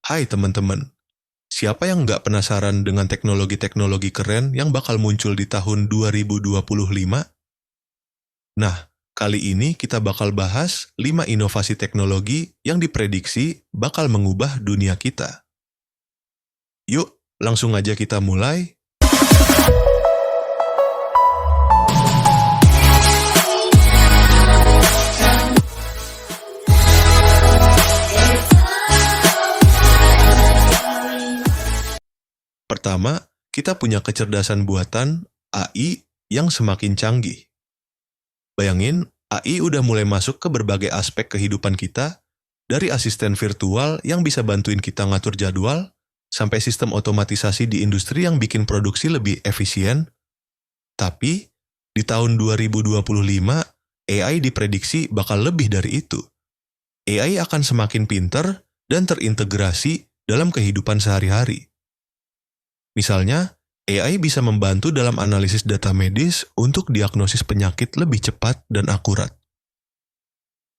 Hai teman-teman, siapa yang nggak penasaran dengan teknologi-teknologi keren yang bakal muncul di tahun 2025? Nah, kali ini kita bakal bahas 5 inovasi teknologi yang diprediksi bakal mengubah dunia kita. Yuk, langsung aja kita mulai. Pertama, kita punya kecerdasan buatan AI yang semakin canggih. Bayangin, AI udah mulai masuk ke berbagai aspek kehidupan kita, dari asisten virtual yang bisa bantuin kita ngatur jadwal, sampai sistem otomatisasi di industri yang bikin produksi lebih efisien. Tapi, di tahun 2025, AI diprediksi bakal lebih dari itu. AI akan semakin pinter dan terintegrasi dalam kehidupan sehari-hari. Misalnya, AI bisa membantu dalam analisis data medis untuk diagnosis penyakit lebih cepat dan akurat.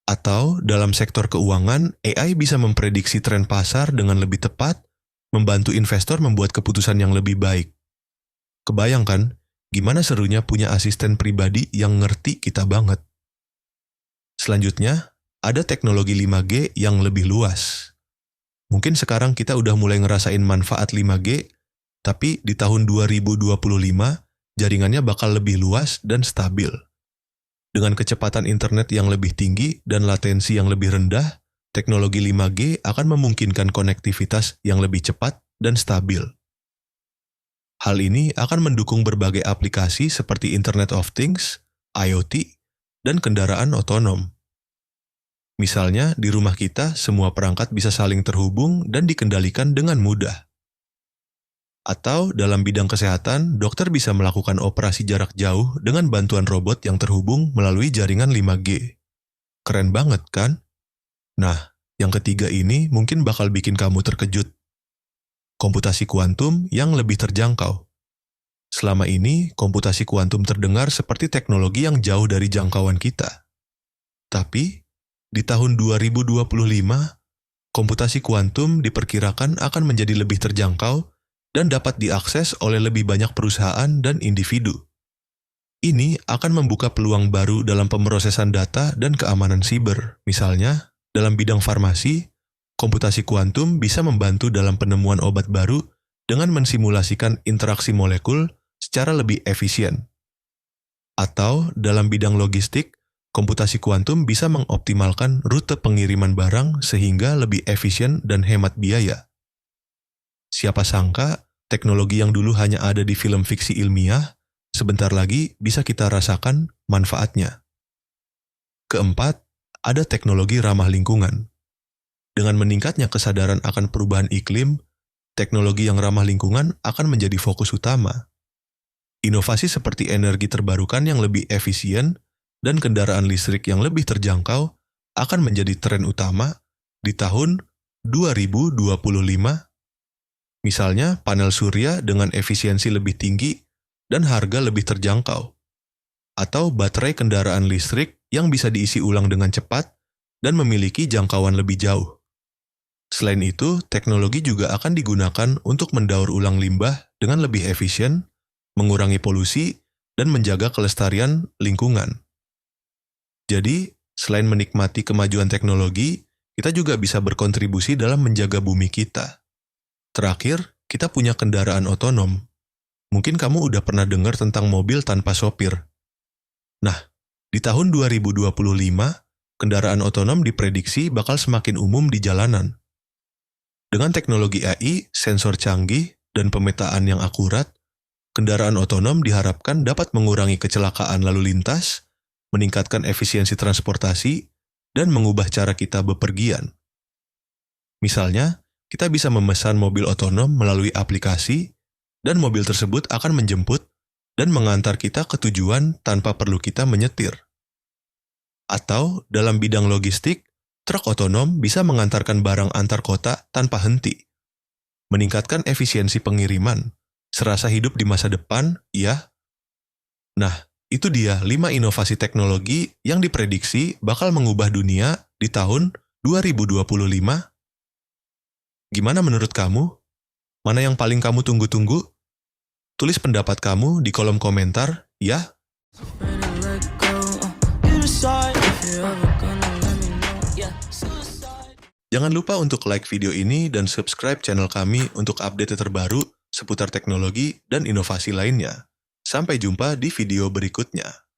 Atau dalam sektor keuangan, AI bisa memprediksi tren pasar dengan lebih tepat, membantu investor membuat keputusan yang lebih baik. Kebayangkan, gimana serunya punya asisten pribadi yang ngerti kita banget. Selanjutnya, ada teknologi 5G yang lebih luas. Mungkin sekarang kita udah mulai ngerasain manfaat 5G, tapi di tahun 2025, jaringannya bakal lebih luas dan stabil. Dengan kecepatan internet yang lebih tinggi dan latensi yang lebih rendah, teknologi 5G akan memungkinkan konektivitas yang lebih cepat dan stabil. Hal ini akan mendukung berbagai aplikasi seperti Internet of Things, IoT, dan kendaraan otonom. Misalnya, di rumah kita, semua perangkat bisa saling terhubung dan dikendalikan dengan mudah. Atau dalam bidang kesehatan, dokter bisa melakukan operasi jarak jauh dengan bantuan robot yang terhubung melalui jaringan 5G. Keren banget kan? Nah, yang ketiga ini mungkin bakal bikin kamu terkejut. Komputasi kuantum yang lebih terjangkau. Selama ini, komputasi kuantum terdengar seperti teknologi yang jauh dari jangkauan kita. Tapi, di tahun 2025, komputasi kuantum diperkirakan akan menjadi lebih terjangkau dan dapat diakses oleh lebih banyak perusahaan dan individu. Ini akan membuka peluang baru dalam pemrosesan data dan keamanan siber. Misalnya, dalam bidang farmasi, komputasi kuantum bisa membantu dalam penemuan obat baru dengan mensimulasikan interaksi molekul secara lebih efisien. Atau dalam bidang logistik, komputasi kuantum bisa mengoptimalkan rute pengiriman barang sehingga lebih efisien dan hemat biaya. Siapa sangka, teknologi yang dulu hanya ada di film fiksi ilmiah, sebentar lagi bisa kita rasakan manfaatnya. Keempat, ada teknologi ramah lingkungan. Dengan meningkatnya kesadaran akan perubahan iklim, teknologi yang ramah lingkungan akan menjadi fokus utama. Inovasi seperti energi terbarukan yang lebih efisien dan kendaraan listrik yang lebih terjangkau akan menjadi tren utama di tahun 2025. Misalnya, panel surya dengan efisiensi lebih tinggi dan harga lebih terjangkau. Atau baterai kendaraan listrik yang bisa diisi ulang dengan cepat dan memiliki jangkauan lebih jauh. Selain itu, teknologi juga akan digunakan untuk mendaur ulang limbah dengan lebih efisien, mengurangi polusi, dan menjaga kelestarian lingkungan. Jadi, selain menikmati kemajuan teknologi, kita juga bisa berkontribusi dalam menjaga bumi kita. Terakhir, kita punya kendaraan otonom. Mungkin kamu udah pernah dengar tentang mobil tanpa sopir. Nah, di tahun 2025, kendaraan otonom diprediksi bakal semakin umum di jalanan. Dengan teknologi AI, sensor canggih, dan pemetaan yang akurat, kendaraan otonom diharapkan dapat mengurangi kecelakaan lalu lintas, meningkatkan efisiensi transportasi, dan mengubah cara kita bepergian. Misalnya, kita bisa memesan mobil otonom melalui aplikasi, dan mobil tersebut akan menjemput dan mengantar kita ke tujuan tanpa perlu kita menyetir. Atau, dalam bidang logistik, truk otonom bisa mengantarkan barang antar kota tanpa henti. Meningkatkan efisiensi pengiriman, serasa hidup di masa depan, ya. Nah, itu dia 5 inovasi teknologi yang diprediksi bakal mengubah dunia di tahun 2025. Gimana menurut kamu? Mana yang paling kamu tunggu-tunggu? Tulis pendapat kamu di kolom komentar, ya. Jangan lupa untuk like video ini dan subscribe channel kami untuk update terbaru seputar teknologi dan inovasi lainnya. Sampai jumpa di video berikutnya.